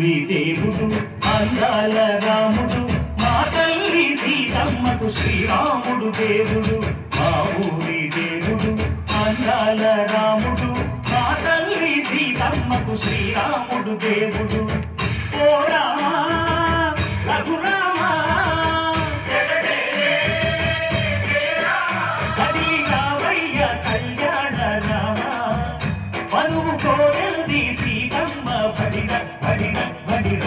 ఊరి దేవుడు అందాల రాముడు మా తల్లి సీతమ్మకు శ్రీరాముడు దేవుడు మా ఊరి దేవుడు అందాల రాముడు మా తల్లి సీతమ్మకు శ్రీరాముడు దేవుడు ఓ రామా రఘురామా కదిలిరావయ్య కళ్యాణ రామా పనువు కోరల్ది సీతమ్మ భడిన భడిన భడిన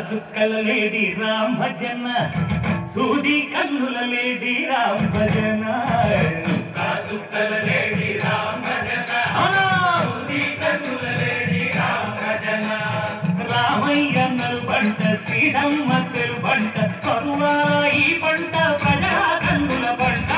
చుక్కల లేడి రామ్ భజన సూది కన్నుల లేడి రామ్ భజన చుక్కల లేడి రామ్ భజన సూది కన్నుల లేడి రామ్ భజన రామయ్యన్నలు పంట సీతమ్మ తెలు పంట కరువాల ఈ పంట ప్రజా కన్నుల పంట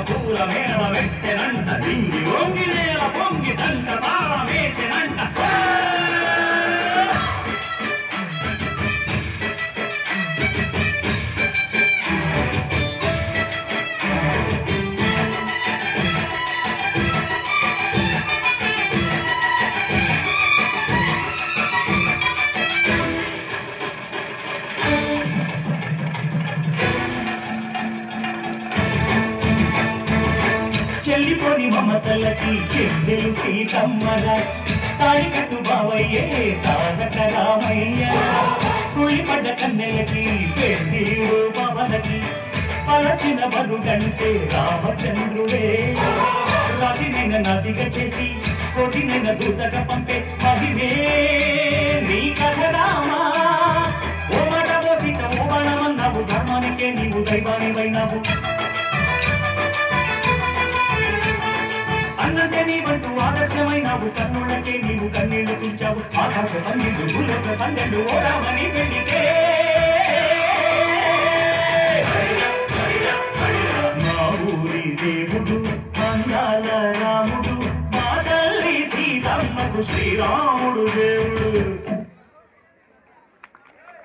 పూల మేళ వెట్టెనంట నింగి వంగి నేల పొంగి దంట తాళం వేసినంట చెల్లిపోని మమతలకి చెల్లెలు సీతమ్మగా తాడికట్టు బావయ్యే తారక రామయ్య కుళ్ళిపడ్డ కన్నెలకి పెళ్ళిడు పవనకి పలచిన బరుడంటే రామచంద్రుడే రవినైన నదిగా చేసి కొడినైన దూతగా పంపే మహిమే నీ కథ రామా ఓ మాట ఓ సీత ఓ బాణమన్నావు ధర్మానికే నీవు దైవానివైనావు అన్నంటే నీవంటూ ఆదర్శమైనావు కన్నులకే నీవు కన్నీళ్లు తుంచావు ఆకాశ కన్నీళ్లు భూలోక సందెళ్ళు ఓరామని వెళ్ళితే మా ఊరి దేవుడు అందాల రాముడు మా తల్లి సీతమ్మకు శ్రీరాముడు